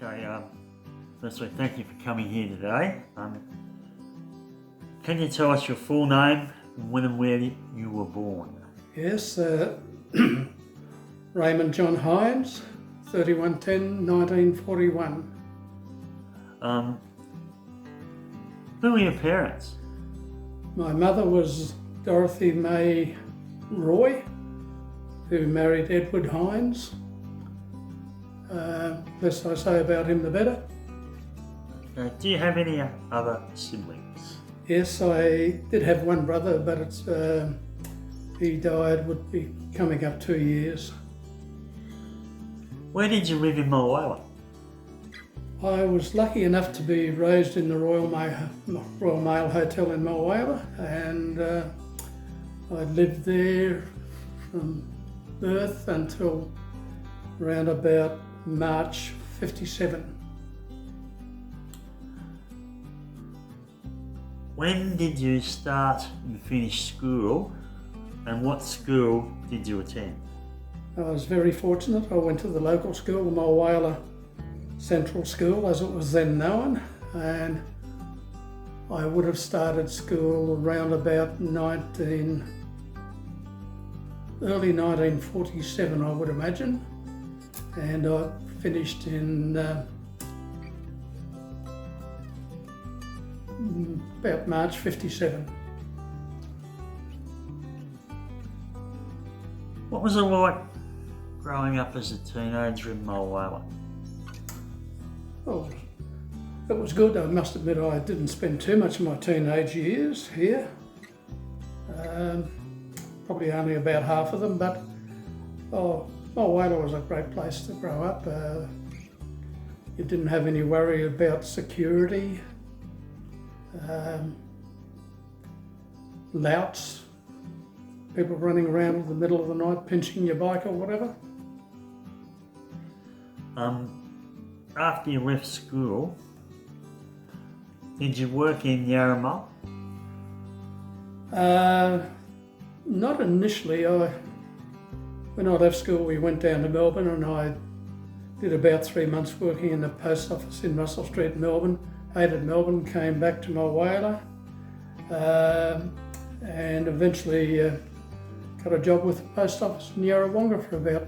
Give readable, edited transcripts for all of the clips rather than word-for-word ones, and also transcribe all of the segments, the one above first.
Okay, firstly, thank you for coming here today. Can you tell us your full name and when and where you were born? Yes, Raymond John Hynes, 31/10/1941. Um, who are your parents? My mother was Dorothy May Roy, who married Edward Hynes. Less I say about him, the better. Do you have any other siblings? Yes, I did have one brother, but he died, would be coming up 2 years. Where did you live in Mulwala? I was lucky enough to be raised in the Royal Mail Hotel in Mulwala, and I lived there from birth until around about March 57. When did you start and finish school, and what school did you attend? I was very fortunate. I went to the local school, the Mulwala Central School as it was then known, and I would have started school around about early 1947, I would imagine, and I finished in about March 57. What was it like growing up as a teenager in Mulwala? Oh, it was good. I must admit I didn't spend too much of my teenage years here. Probably only about half of them, but Mulwala was a great place to grow up. You didn't have any worry about security, louts, people running around in the middle of the night pinching your bike or whatever. After you left school, did you work in Yarramull? Not initially. When I left school, we went down to Melbourne, and I did about 3 months working in the post office in Russell Street, Melbourne. Hated Melbourne, came back to Mulwala, and eventually got a job with the post office in Yarrawonga for about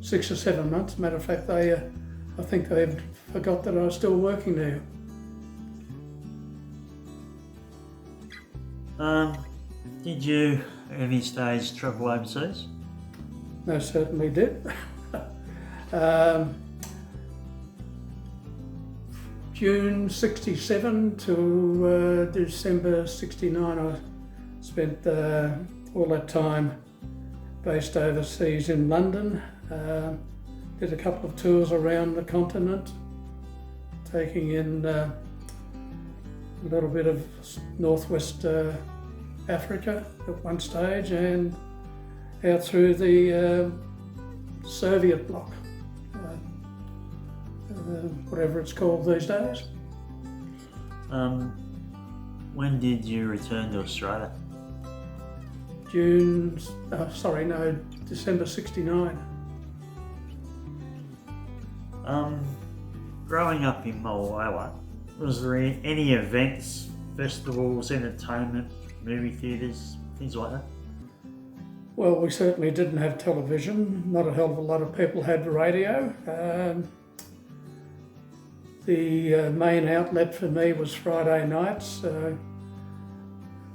6 or 7 months. Matter of fact, I think they forgot that I was still working there. Did you at any stage travel overseas? No, certainly did. June 67 to December 69, I spent all that time based overseas in London. Did a couple of tours around the continent, taking in a little bit of northwest Africa at one stage, and out through the Soviet bloc, whatever it's called these days. When did you return to Australia? December 69. Growing up in Mulwala, was there any events, festivals, entertainment, movie theatres, things like that? Well, we certainly didn't have television. Not a hell of a lot of people had radio. The main outlet for me was Friday nights,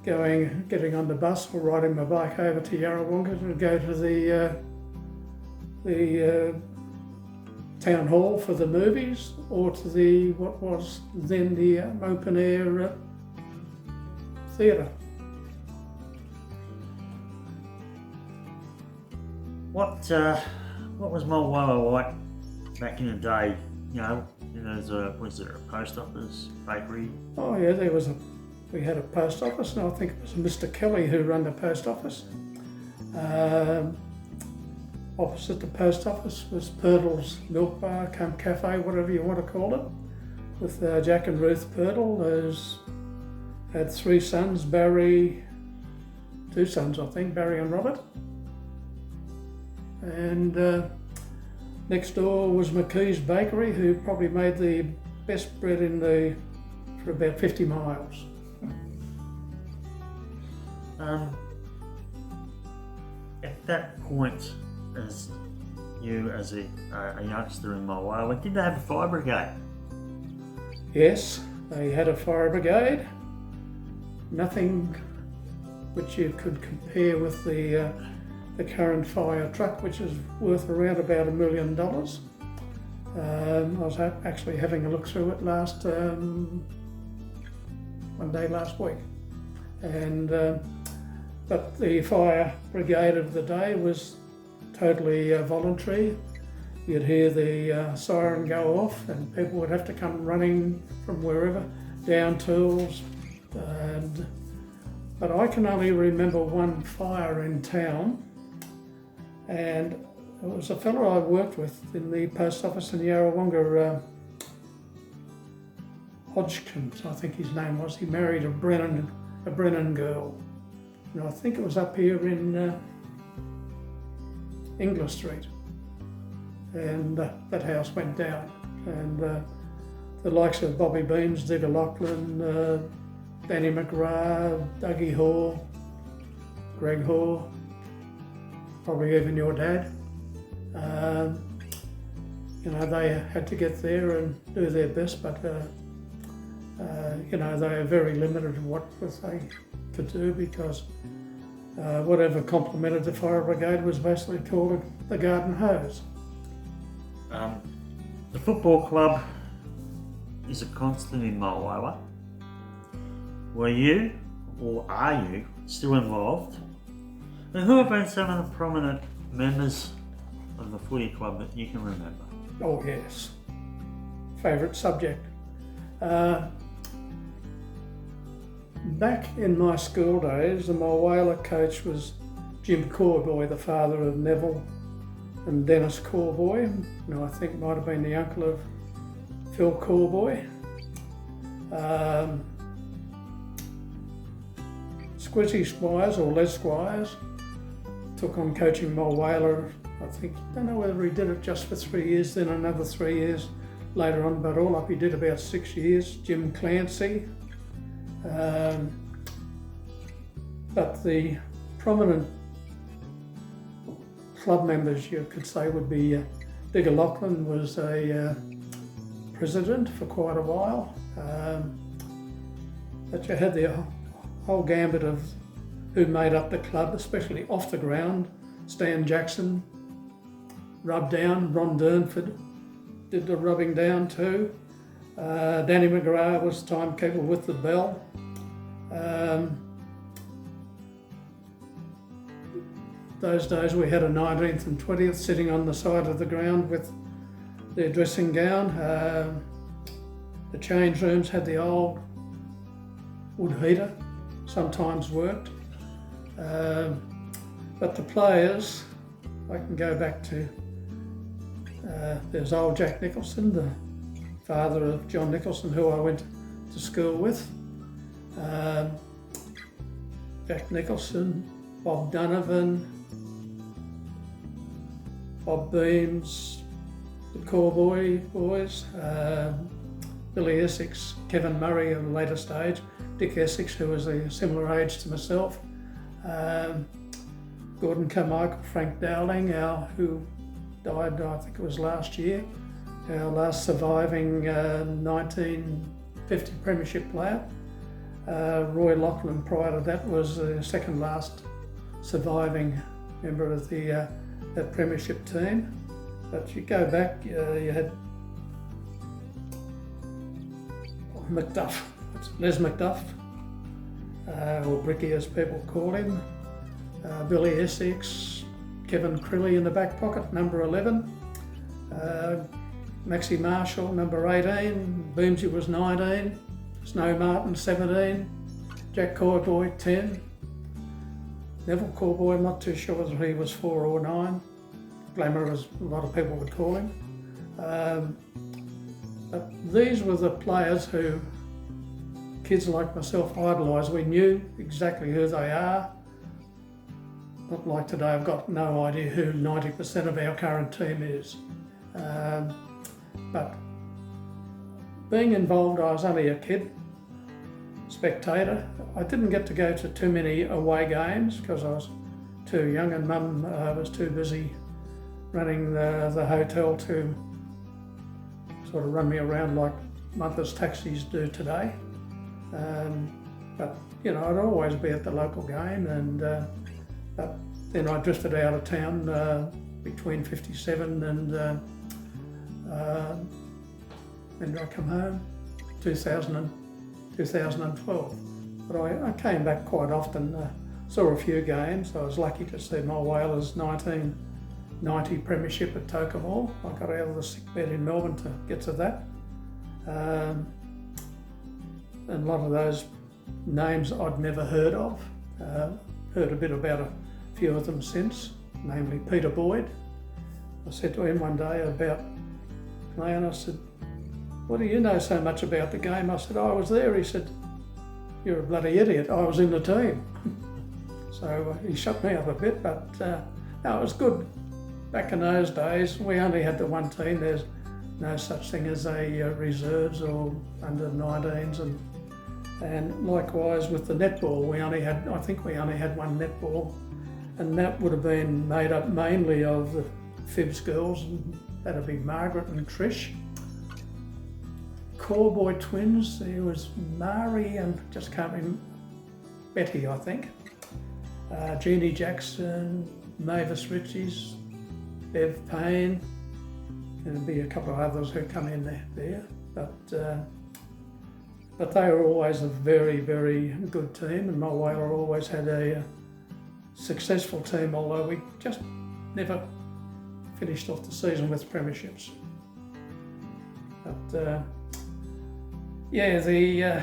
getting on the bus or riding my bike over to Yarrawonga to go to the town hall for the movies, or to what was then the open air theatre. What was Mulwala like back in the day? Was there a post office, bakery? Oh yeah, we had a post office, and I think it was Mr. Kelly who ran the post office. Opposite the post office was Purtle's Milk Bar, cum cafe, whatever you want to call it, with Jack and Ruth Purtle. Had 3 sons, 2 sons I think, Barry and Robert. And Next door was McKee's Bakery, who probably made the best bread for about 50 miles. At that point, as a youngster in Mulwala, did they have a fire brigade? Yes, they had a fire brigade. Nothing which you could compare with the current fire truck, which is worth around about $1 million. I was actually having a look through it one day last week, and but the fire brigade of the day was totally voluntary. You'd hear the siren go off, and people would have to come running from wherever, down tools. But I can only remember one fire in town, and it was a fellow I worked with in the post office in Yarrawonga, Hodgkins, I think his name was. He married a Brennan girl. And I think it was up here in Inglis Street. And that house went down. And the likes of Bobby Beams, Digger Lachlan, Danny McGrath, Dougie Hoare, Greg Hoare, probably even your dad. They had to get there and do their best, but they are very limited in what they could do, because whatever complemented the fire brigade was basically called the garden hose. The football club is a constant in Mulwala. Were you, or are you, still involved? And who have been some of the prominent members of the footy club that you can remember? Oh yes, favourite subject. Back in my school days, the Mulwala coach was Jim Corboy, the father of Neville and Dennis Corboy, who I think might have been the uncle of Phil Corboy. Squizzy Squires, or Les Squires, took on coaching Mulwala. I don't know whether he did it just for 3 years, then another 3 years later on, but all up he did about 6 years. Jim Clancy. But the prominent club members, you could say, would be Digger Lachlan was a president for quite a while. But you had the whole gambit of who made up the club, especially off the ground. Stan Jackson, rubbed down. Ron Durnford did the rubbing down too. Danny McGrath was timekeeper with the bell. Those days we had a 19th and 20th sitting on the side of the ground with their dressing gown. The change rooms had the old wood heater, sometimes worked. But the players, I can go back to, there's old Jack Nicholson, the father of John Nicholson, who I went to school with. Jack Nicholson, Bob Donovan, Bob Beams, the Corboy boys, Billy Essex, Kevin Murray at a later stage, Dick Essex, who was a similar age to myself, Gordon Carmichael, Frank Dowling, who died, I think it was last year, our last surviving 1950 premiership player. Roy Lachlan, prior to that, was the second last surviving member of that premiership team. But you go back, you had McDuff, Les McDuff, or Bricky as people call him, Billy Essex, Kevin Crilly in the back pocket, number 11, Maxie Marshall, number 18, Boomsy was 19, Snow Martin 17, Jack Corboy 10, Neville Corboy, I'm not too sure whether he was 4 or 9, Glamour as a lot of people would call him. But these were the players who kids like myself idolised. We knew exactly who they are. Not like today, I've got no idea who 90% of our current team is. But being involved, I was only a kid, spectator. I didn't get to go to too many away games because I was too young, and Mum was too busy running the hotel to sort of run me around like mothers' taxis do today. But you know, I'd always be at the local game, and but then I drifted out of town between 57 and when did I come home? 2012. But I came back quite often, saw a few games. I was lucky to see Mulwala's 1990 premiership at Tokemore. I got out of the sick bed in Melbourne to get to that. And a lot of those names I'd never heard of. Heard a bit about a few of them since, namely Peter Boyd. I said to him one day about playing, I said, "What do you know so much about the game?" I said, "I was there." He said, "You're a bloody idiot, I was in the team." So he shut me up a bit, but no, it was good. Back in those days, we only had the one team. There's no such thing as a reserves or under 19s, and likewise with the netball, I think we only had one netball, and that would have been made up mainly of the Fibs girls, and that'd be Margaret and Trish. Corboy twins, there was Mari and just can't remember, Betty I think, Jeannie Jackson, Mavis Ritchies, Bev Payne, and there'd be a couple of others who come in there. But they were always a very, very good team, and Mulwala always had a successful team, although we just never finished off the season with premierships. But yeah, the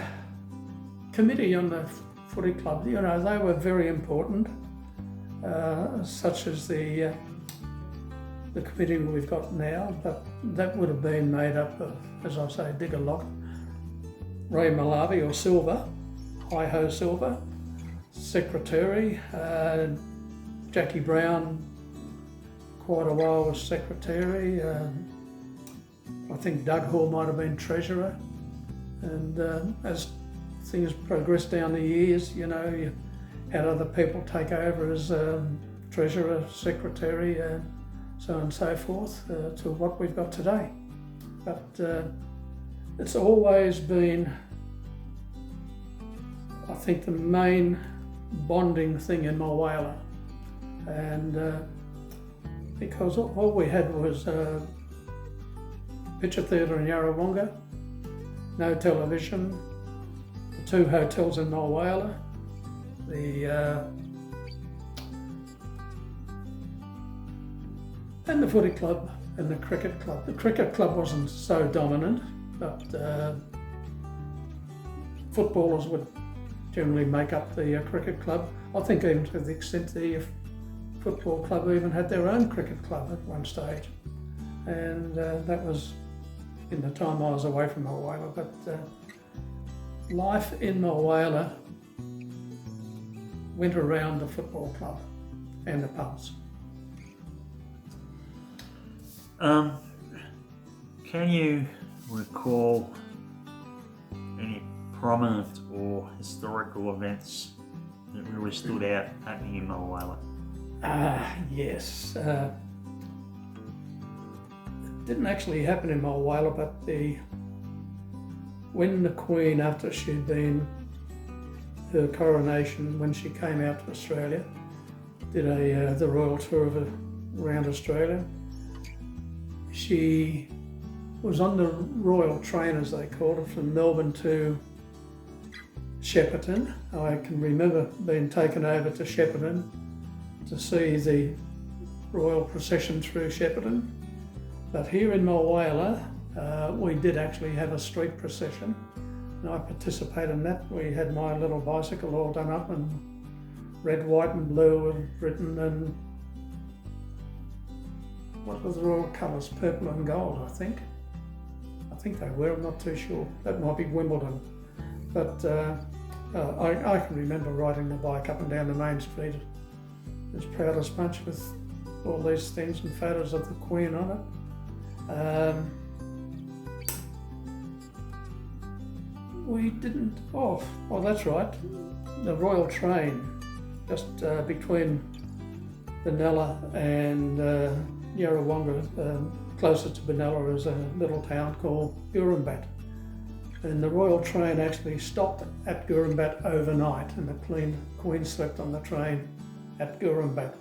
committee on the footy club, you know, they were very important, such as the committee we've got now, but that would have been made up of, as I say, Digger Lock, Ray Malavi or Silver, Hi-Ho Silver, secretary, Jackie Brown, quite a while was secretary, I think Doug Hall might have been treasurer, and as things progressed down the years, you know, you had other people take over as treasurer, secretary, so on and so forth, to what we've got today. But it's always been, I think, the main bonding thing in Mulwala, and because all we had was picture theatre in Yarrawonga, no television, the two hotels in Mulwala, and the footy club and the cricket club. The cricket club wasn't so dominant, but footballers would generally make up the cricket club. I think even to the extent the football club even had their own cricket club at one stage, and that was in the time I was away from Mulwala. But life in Mulwala went around the football club and the pubs. Can you recall any prominent or historical events that really stood out happening in Mulwala? Yes. It didn't actually happen in Mulwala, but when the Queen, after she'd been her coronation, when she came out to Australia, did the royal tour around Australia, she was on the royal train, as they called it, from Melbourne to Shepparton. I can remember being taken over to Shepparton to see the royal procession through Shepparton. But here in Mulwala, we did actually have a street procession, and I participated in that. We had my little bicycle all done up in red, white and blue and written, and what were the royal colours? Purple and gold, I think. I think they were, I'm not too sure. That might be Wimbledon. But I can remember riding the bike up and down the main street as proud as punch with all these things and photos of the Queen on it. We didn't. Oh, that's right. The Royal Train, just between Benalla and Yarrawonga, closer to Benalla is a little town called Gurumbat. And the Royal Train actually stopped at Gurumbat overnight, and the Queen slept on the train at Gurumbat,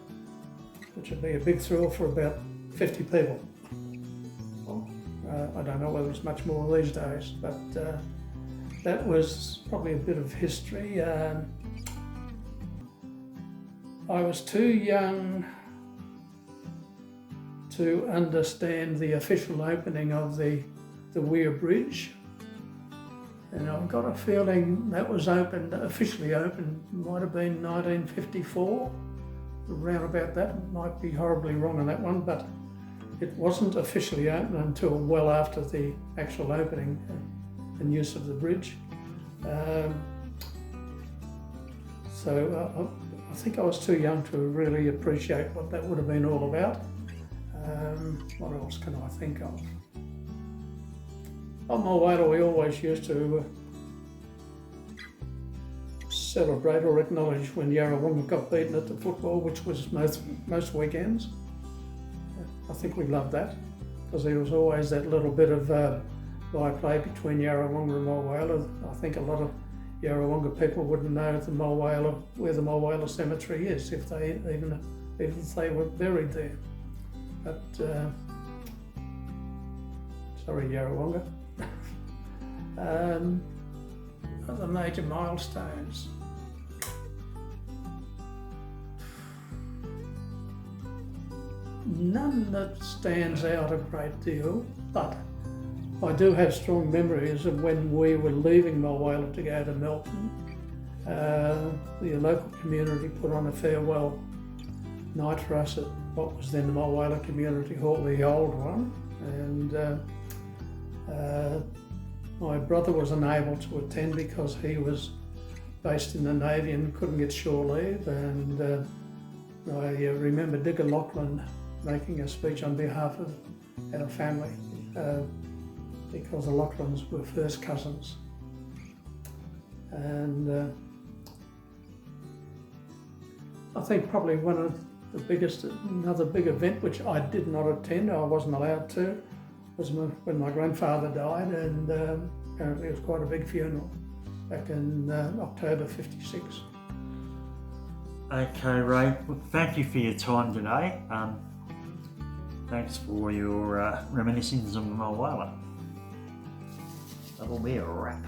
which would be a big thrill for about 50 people. I don't know whether it's much more these days, but that was probably a bit of history. I was too young to understand the official opening of the Weir Bridge, and I've got a feeling that was officially opened, might have been 1954, around about that. Might be horribly wrong on that one, but it wasn't officially open until well after the actual opening and use of the bridge. So I think I was too young to really appreciate what that would have been all about. What else can I think of? On Mulwala, we always used to celebrate or acknowledge when Yarrawonga got beaten at the football, which was most weekends. I think we loved that, because there was always that little bit of by-play between Yarrawonga and Mulwala. I think a lot of Yarrawonga people wouldn't know where the Mulwala cemetery is, if they even if they were buried there. But sorry, Yarrawonga. Other major milestones. None that stands out a great deal, but I do have strong memories of when we were leaving Mulwala to go to Melton. The local community put on a farewell night for us at what was then the Mulwala Community Hall, the old one, and my brother was unable to attend because he was based in the Navy and couldn't get shore leave, and I remember Digger Lachlan making a speech on behalf of our family, because the Lachlans were first cousins. And I think probably one of the biggest, another big event which I did not attend, I wasn't allowed to, was when my grandfather died, and apparently it was quite a big funeral back in October '56. Okay, Ray, well, thank you for your time today. Thanks for your reminiscences of Mulwala. That'll be a wrap.